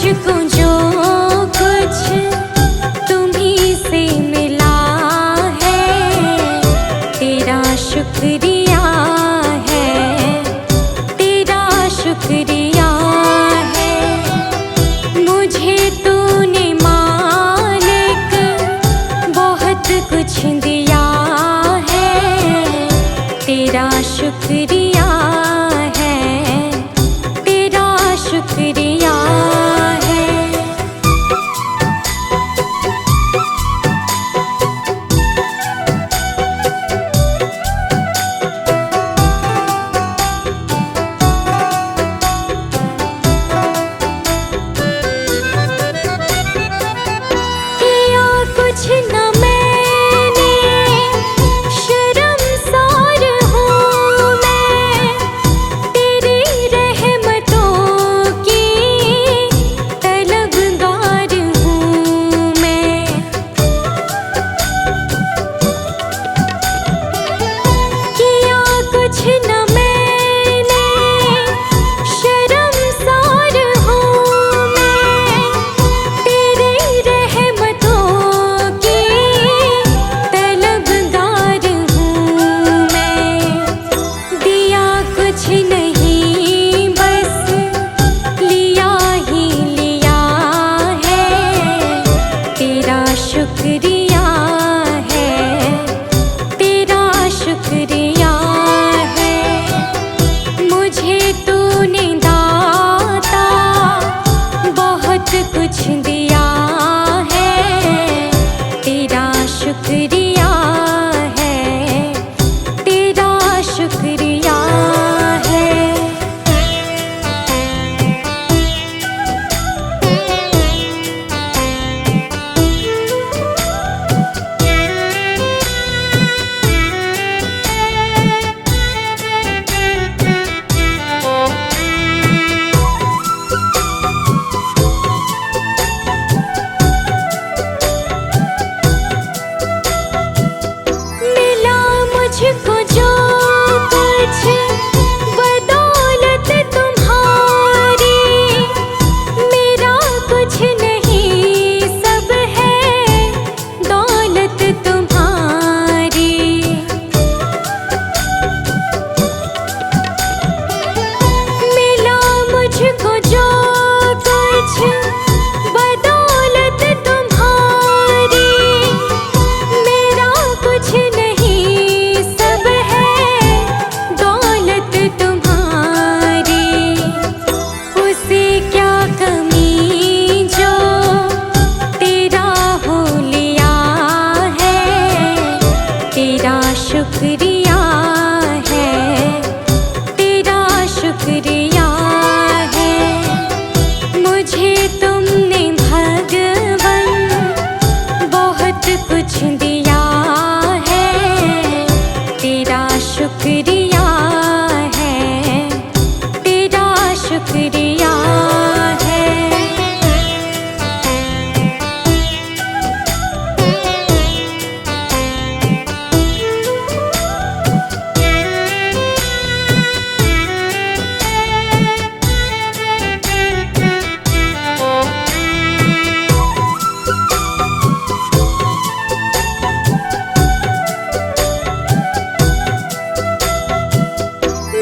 मुझको जो कुछ तुम्हीं से मिला है, तेरा शुक्रिया है, तेरा शुक्रिया है। मुझे तूने मालिक बहुत कुछ दिया है, तेरा शुक्रिया है, तेरा शुक्रिया है। किया कुछ न मैंने, शर्मसार हूँ मैं, तेरी रहमतों की तलबगार हूँ मैं। किया कुछ न मैंने, शर्मसार हूँ मैं, तेरी रहमतों की तलबगार हूँ मैं। दिया कुछ नहीं बस लिया ही लिया है, तेरा शुक्रिया है, तेरा शुक्रिया है। मुझे तूने दाता बहुत कुछ दिया है, तेरा शुक्रिया है, तेरा शुक्रिया है। मिला मुझको जो कुछ बदौलत तुम्हारी, मेरा कुछ नहीं सब है दौलत तुम्हारी। मिला मुझको जो कुछ बदौलत तुम्हारी, मेरा कुछ नहीं सब है दौलत तुम्हारी। उसे क्या कमी जो तेरा हो लिया है, तेरा शुक्रिया है, तेरा शुक्रिया है। मुझे तुमने भगवन बहुत कुछ दिया है, तेरा शुक्रिया है, तेरा शुक्रिया है।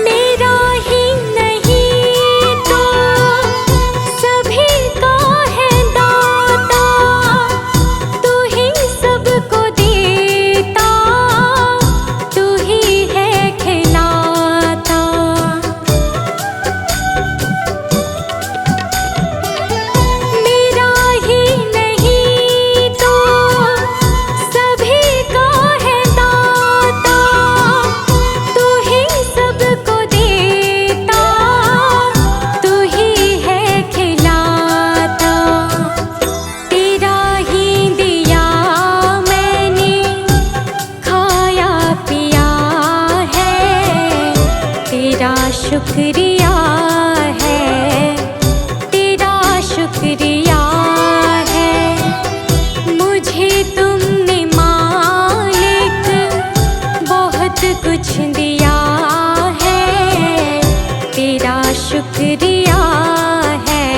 मेरा ही नहीं तो सभी का है दाता, तू ही सबको देता, तू ही है खिलाता। मेरा ही नहीं तो सभी का है दाता, तू ही सबको देता, तू ही है खिलाता। तेरा ही दिया मैंने खाया पिया है, तेरा शुक्रिया है, तेरा शुक्रिया है। मुझे तुमने मालिक बहुत कुछ दिया है, तेरा शुक्रिया है,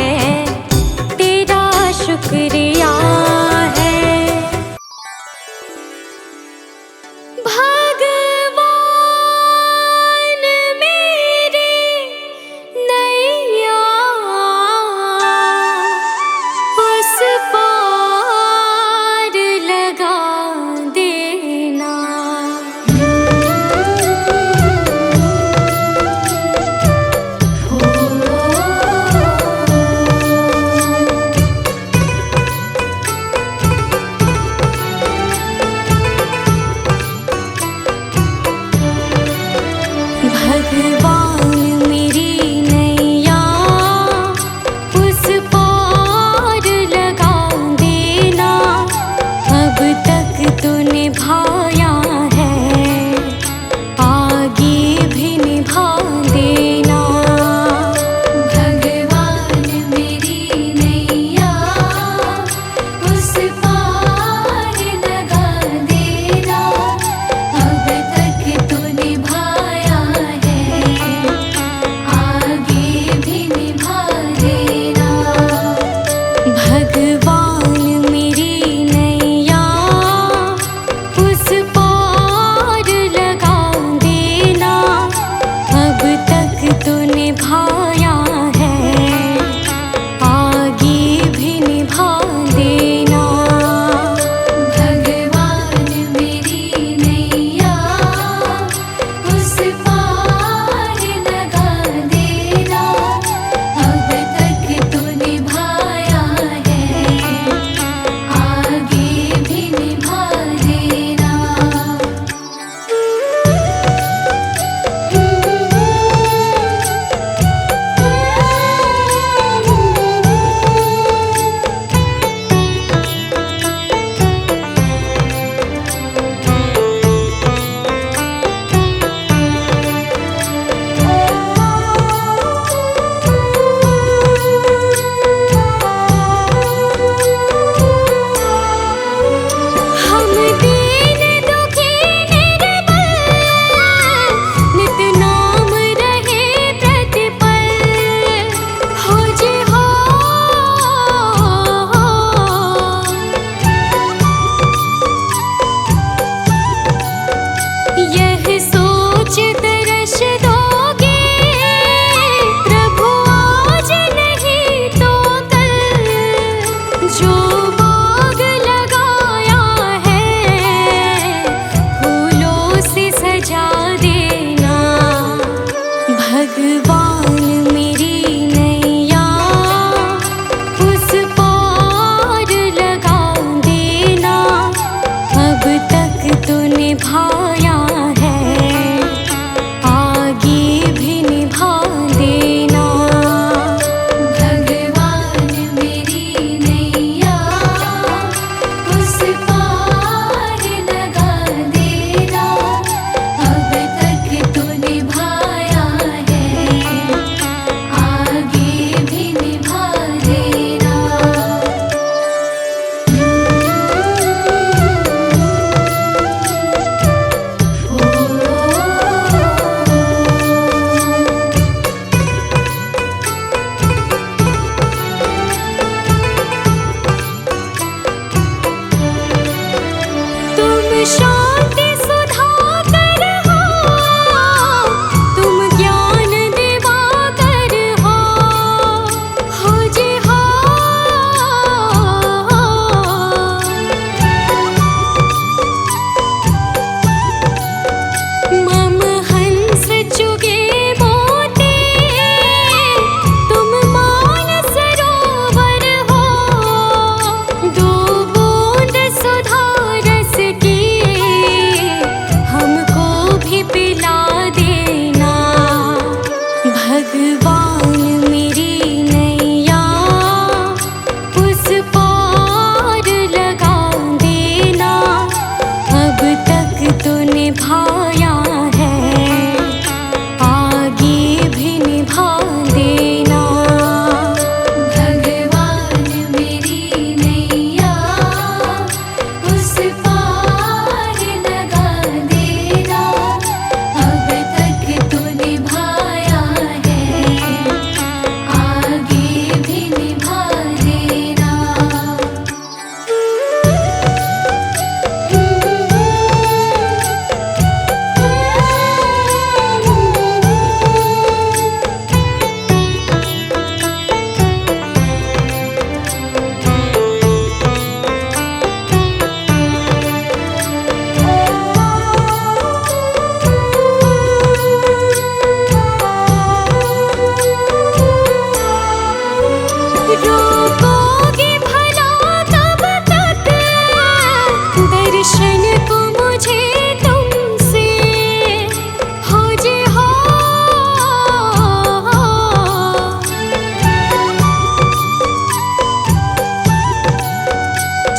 रोकोगे भला कब तक दर्शन को मुझे तुमसे हो जे हो।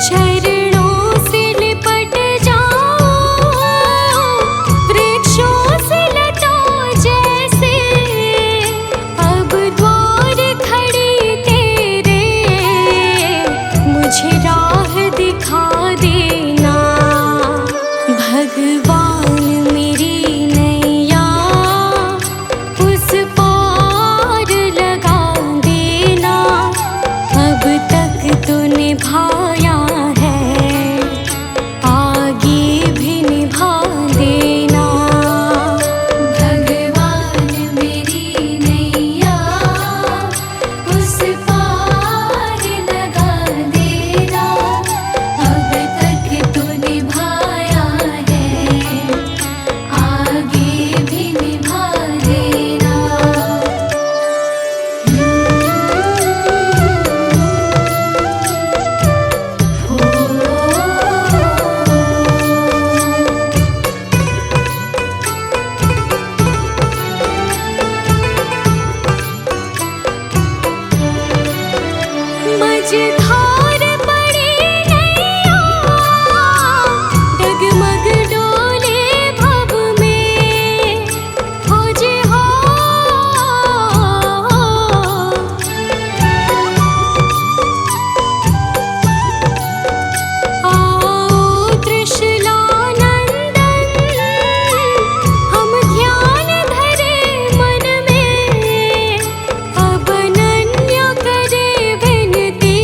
चरणों से लिपट जाओ वृक्षों से लताओं जैसे, अब द्वार खड़ी तेरे मुझे राह दिखा देना। भगवान मेरी नैया उस पार लगा देना। अब तक तो निभाया है, आगे भी निभा देना। भगवान मेरी नैया उस पार लगा देना। अब तक तो निभाया है, आगे भी निभा देना। मझधार पड़ी नैया डगमग डोले भव में हो जे हो। आओ त्रिशूलानंदन हम ध्यान धरे मन में। अब अनन्य करे विनती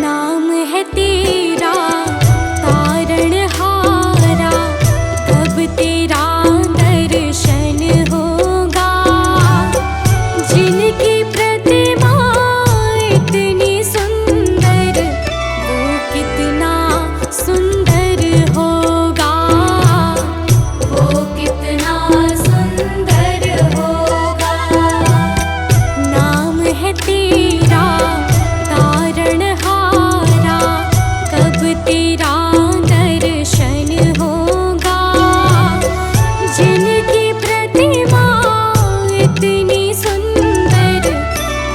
नाम है तेरा तारणहारा, कब तेरा दर्शन होगा। जिनकी प्रतिमा इतनी सुंदर, वो कितना सुंदर होगा, वो कितना सुंदर होगा। नाम है तेरा तारणहारा, कब तेरा दर्शन होगा। जिनकी प्रतिमा इतनी सुंदर,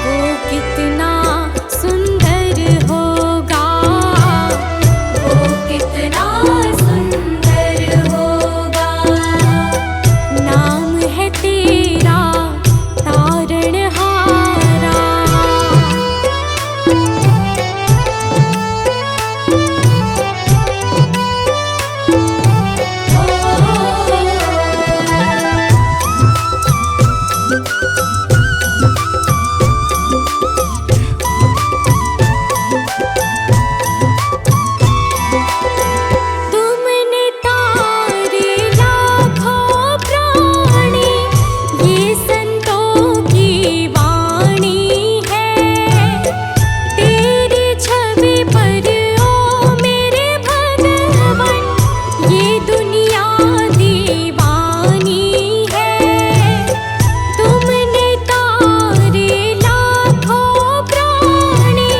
वो कितना सुंदर होगा, वो कितना सुंदर होगा। नाम है तेरा तारणहारा। तुमने तारे लाखों प्राणी, ये संतों की वाणी है। तेरी छवि पर ओ मेरे भगवन, ये दुनिया दीवानी है। तुमने तारे लाखों प्राणी,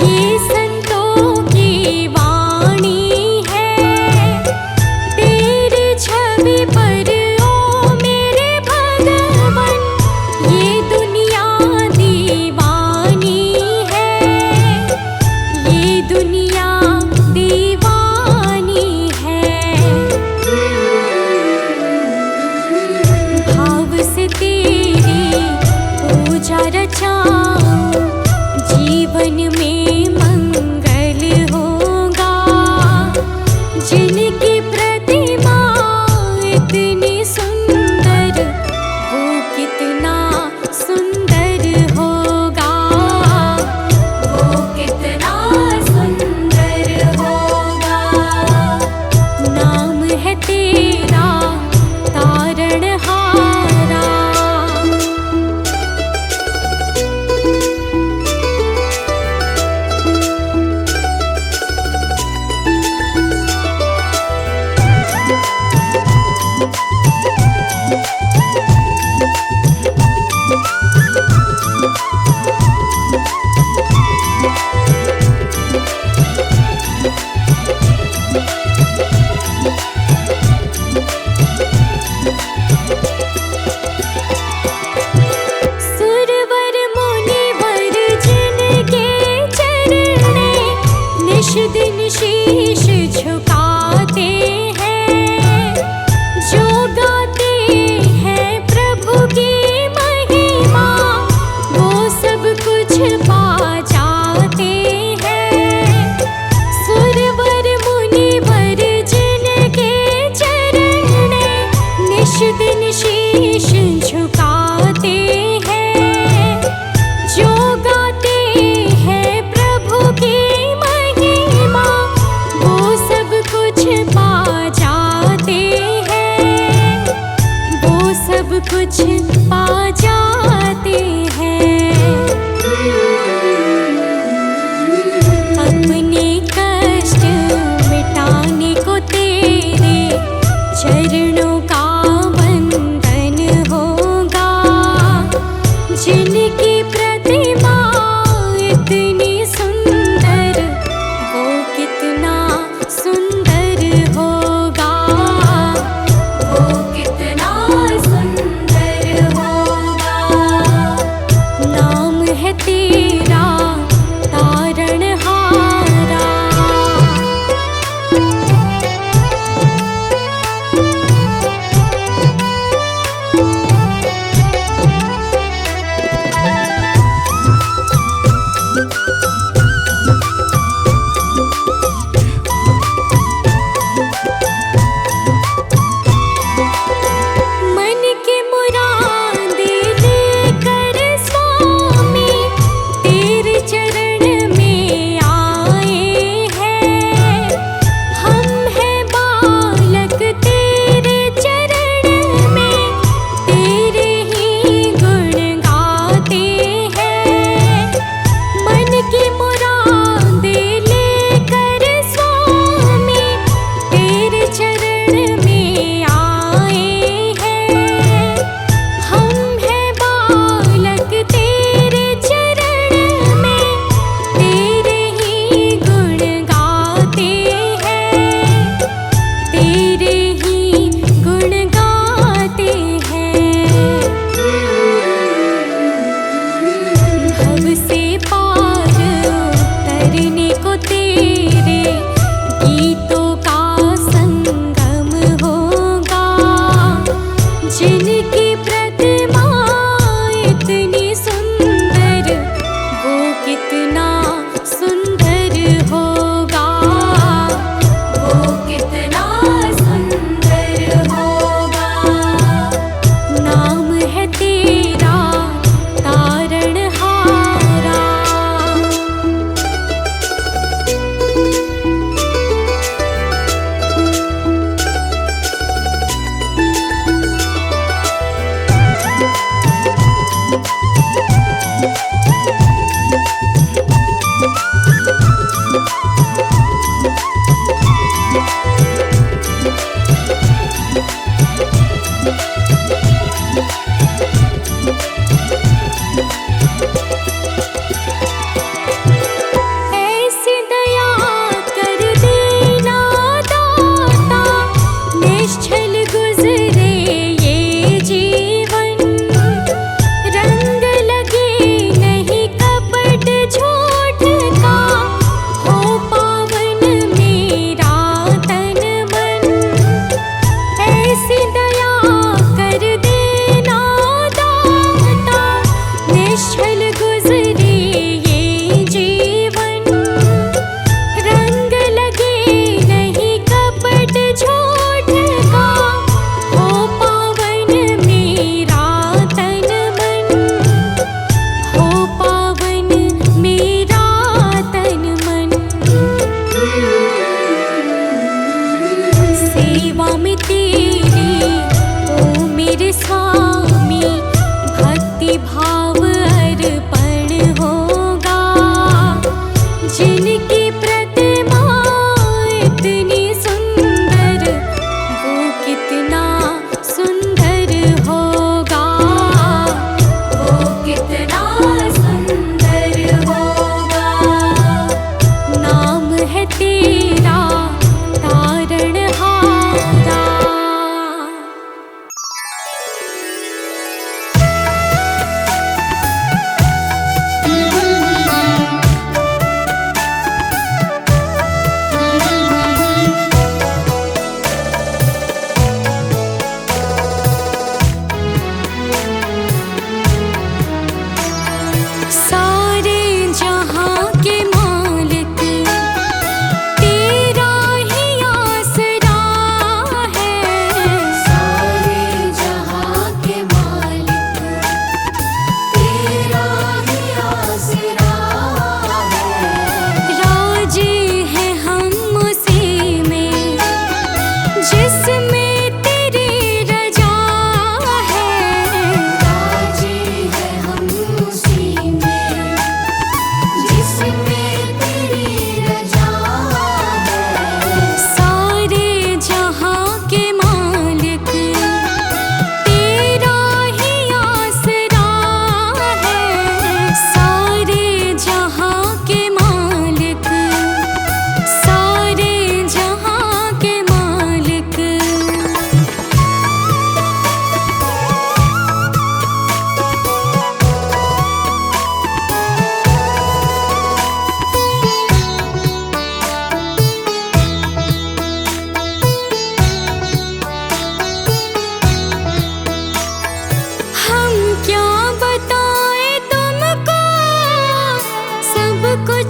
ये संतों की वाणी है। तेरी छवि पर ओ मेरे भगवन, ये दुनिया दीवानी है, ये दुनिया दीवानी है। भाव से तेरी पूजा रचाऊं, जीवन में मंगल होगा। जिनकी प्रतिमा इतनी सुंदर, वो कितना सुंदर होगा, वो कितना सुंदर होगा। नाम है तेरा तारणहारा। सुरवर मुनिवर जिनके चरणे, निश दिन शीश झुकाते हैं। जो गाते हैं प्रभु की महिमा, वो सब कुछ पा जाते हैं। सुरवर मुनिवर जिनके चरणे, निश दिन शीश झुकाते हैं। जो गाते हैं प्रभु की महिमा, वो सब कुछ पा जाते हैं, वो सब कुछ पा जाते हैं। अपने कष्ट मिटाने को तेरे चरणों का वंदन होगा। जिनकी प्रतिमा इतनी सुंदर, वो कितना सुंदर होगा, वो कितना सुंदर होगा। नाम है तेरा तारणहारा।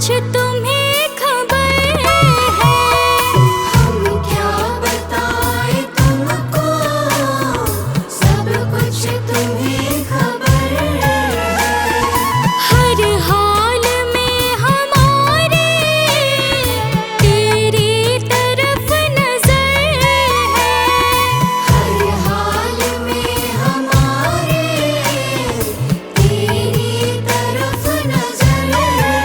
तुम्हें खबर है। हम क्या बताएं तुमको, सब कुछ तुम्हें खबर है। हर हाल में हमारे तेरी तरफ नजर है। हर हाल में हमारे तेरी तरफ नजर है।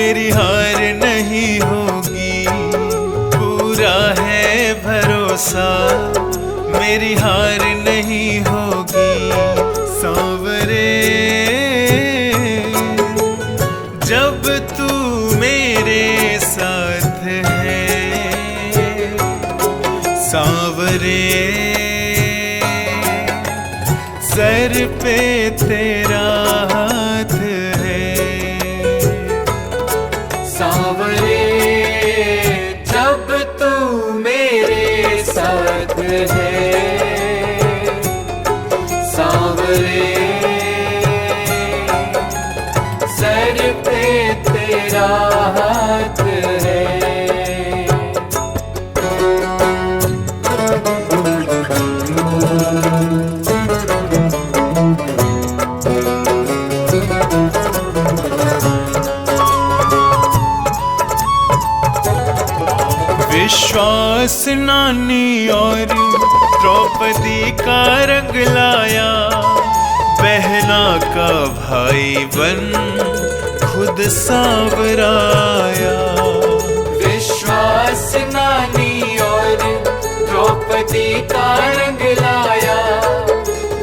मेरी हार नहीं होगी, पूरा है भरोसा मेरी हार नहीं होगी। सांवरे जब तू मेरे साथ है, सांवरे सर पे तेरा हाथ है। सांवरे जब तू मेरे साथ है, सांवरे सर पे तेरा हाथ है। विश्वास नानी और द्रौपदी का रंग लाया, बहना का भाई बन खुद सांवराया। विश्वास नानी और द्रौपदी का रंग लाया,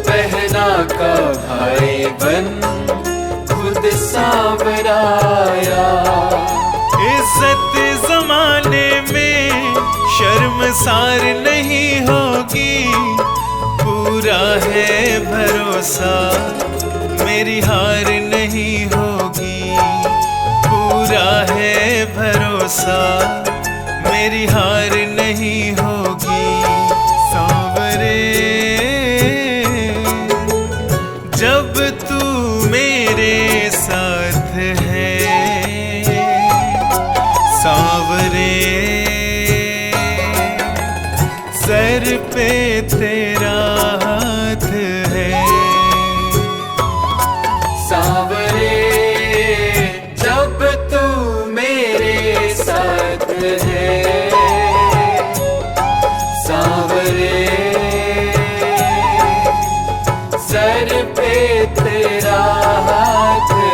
बहना का भाई बन खुद सांवराया। इज्जत जमाने में शर्मसार नहीं होगी, पूरा है भरोसा मेरी हार नहीं होगी, पूरा है भरोसा मेरी हार नहीं होगी। सांवरे जब तू मेरे साथ है, सांवरे सर पे तेरा हाथ है। सांवरे जब तू मेरे साथ है, सांवरे सर पे तेरा हाथ है।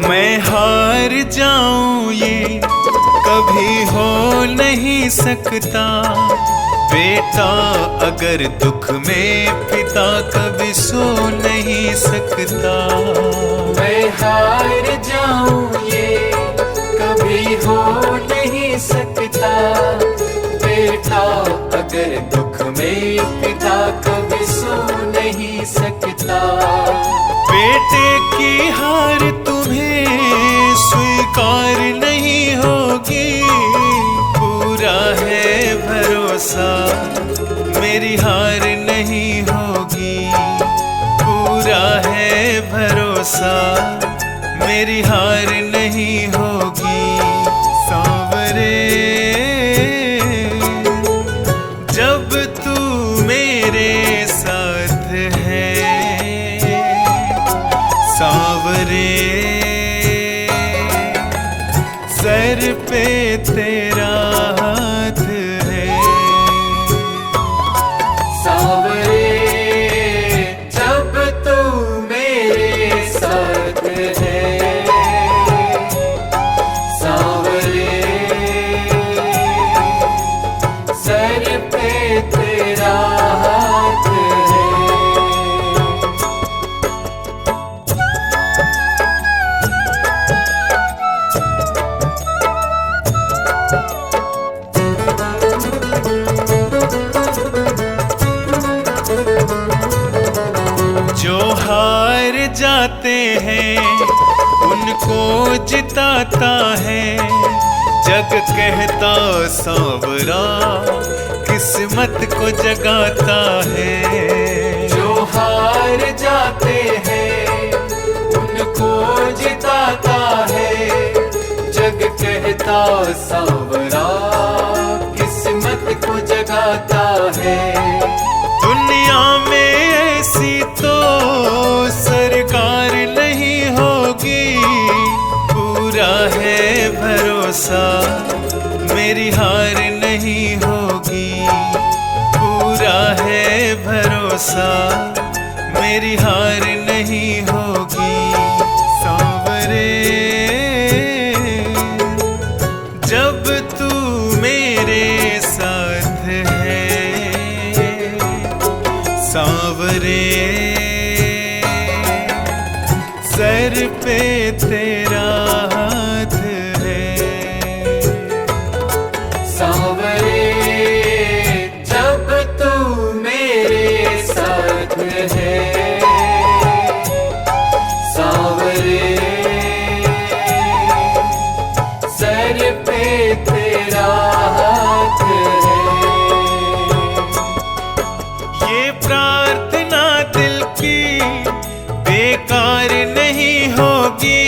मैं हार जाऊं ये कभी हो नहीं सकता, बेटा अगर दुख में पिता कभी सो नहीं सकता। मैं हार जाऊं ये कभी हो नहीं सकता, बेटा अगर दुख में पिता कभी सो नहीं सकता। बेटे की हार तुम्हें स्वीकार नहीं होगी, पूरा है भरोसा मेरी हार नहीं होगी, पूरा है भरोसा मेरी हार नहीं होगी। सांवरे जब तू मेरे साथ है, सांवरे सर पे तेरा हाथ है। सांवरे जब तू मेरे साथ है, सांवरे सर पे तेरा हाथ है। जो हार जाते हैं उनको जिताता है, जग कहता सांवरा किस्मत को जगाता है। जो हार जाते हैं उनको जिताता है, जग का सांवरा किस्मत को जगाता है। दुनिया में ऐसी तो सरकार नहीं होगी, पूरा है भरोसा मेरी हार नहीं होगी, पूरा है भरोसा मेरी हार नहीं होगी। सांवरे जब तू मेरे साथ है, सांवरे सर पे तेरा हाथ है। सांवरे जब तू मेरे साथ है, सांवरे सर पे तेरा हाथ है। ये प्रार्थना दिल की बेकार नहीं होगी,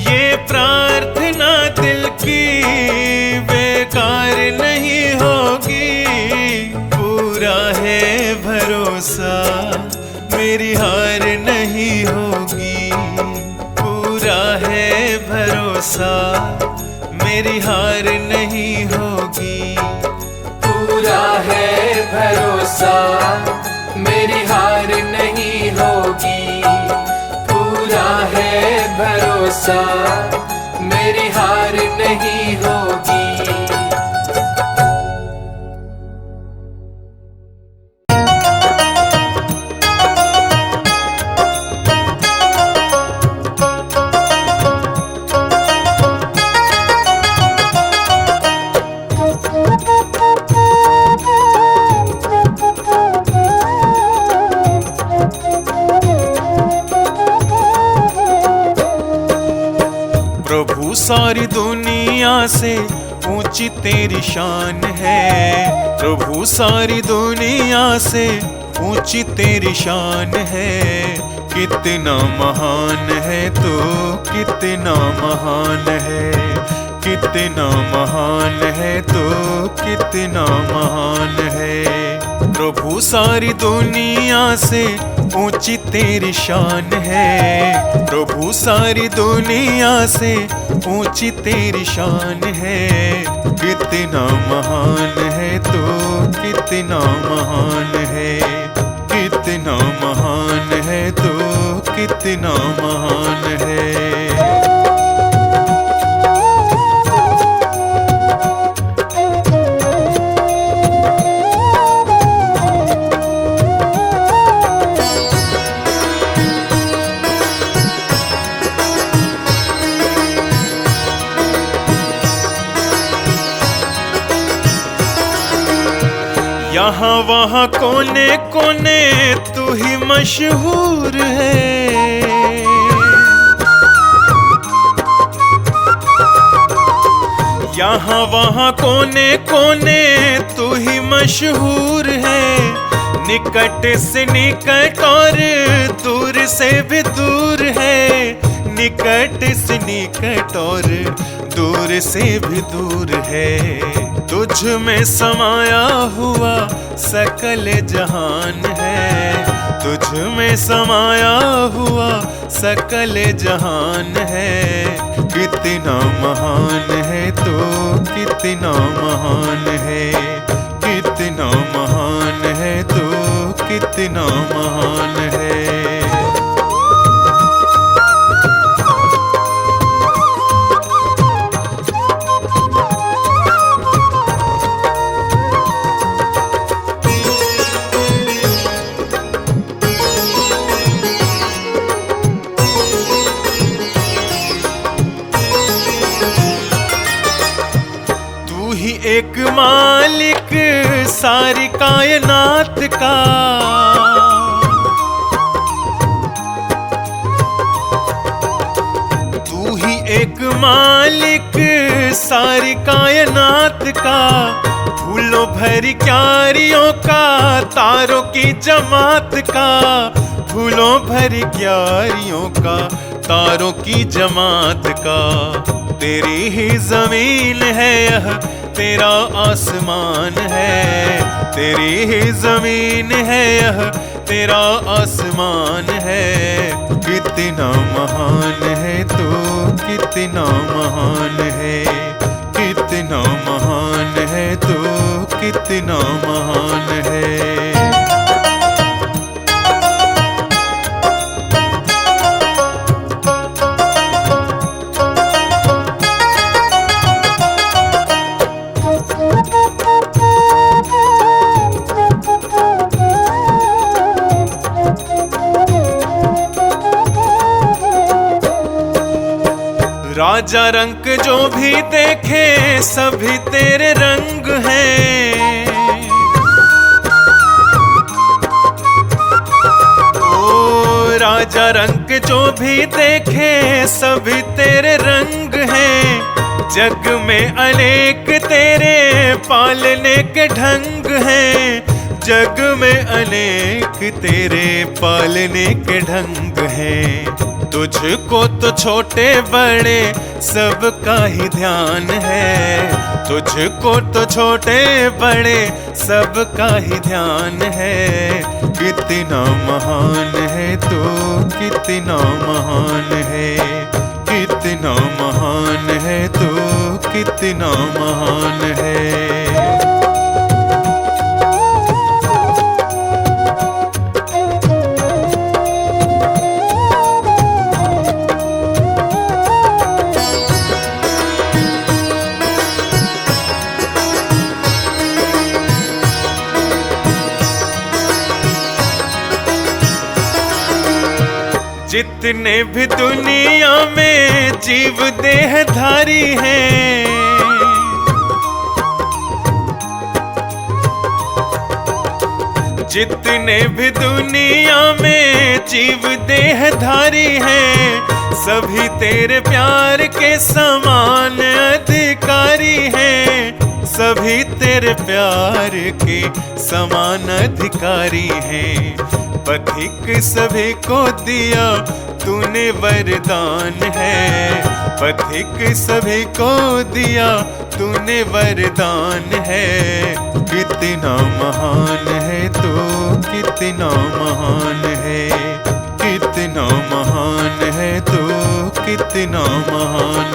ये प्रार्थना दिल की बेकार नहीं होगी, पूरा है भरोसा मेरी हार नहीं होगी, पूरा है भरोसा मेरी हार नहीं होगी, पूरा है भरोसा मेरी हार नहीं होगी, पूरा है भरोसा मेरी हार नहीं होगी। प्रभु सारी दुनिया से ऊंची तेरी शान है, प्रभु सारी दुनिया से ऊंची तेरी शान है। कितना महान है तो कितना महान है, कितना महान है तो कितना महान है। प्रभु सारी दुनिया से ऊंची तेरी शान है, प्रभु सारी दुनिया से ऊंची तेरी शान है। कितना महान है तो कितना महान है, कितना महान है तो कितना महान है। यहाँ वहाँ कोने कोने तू ही मशहूर है, यहाँ वहाँ कोने कोने तू ही मशहूर है। निकट से निकट और दूर से भी दूर है, निकट से निकट और दूर से भी दूर है। तुझ में समाया हुआ सकल जहान है, तुझ में समाया हुआ सकल जहान है। कितना महान है तो कितना महान है, कितना महान है तो कितना महान है। एक मालिक सारी कायनात का, तू ही एक मालिक सारी कायनात का। फूलों भरी क्यारियों का, तारों की जमात का, फूलों भरी क्यारियों का, तारों की जमात का। तेरी ही जमीन है यह तेरा आसमान है, तेरी ही जमीन है यह तेरा आसमान है। कितना महान है तू, कितना महान है, कितना महान है तू, कितना महान है। राजा रंग जो भी देखे सभी तेरे रंग हैं। ओ राजा रंग जो भी देखे सभी तेरे रंग हैं। जग में अनेक तेरे पालने के ढंग हैं, जग में अनेक तेरे पालने के ढंग हैं। तुझको तो छोटे बड़े सबका ही ध्यान है, तुझको तो छोटे बड़े सबका ही ध्यान है। कितना महान है तू, कितना महान है, कितना महान है तू, कितना महान है। जितने भी दुनिया में जीव देहधारी हैं, जितने भी दुनिया में जीव देहधारी हैं, सभी तेरे प्यार के समान अधिकारी हैं, सभी तेरे प्यार के समान अधिकारी हैं। पथिक सभी को दिया तूने वरदान है, पथिक सभी को दिया तूने वरदान है। कितना महान है तू, कितना महान है, कितना महान है तू, कितना महान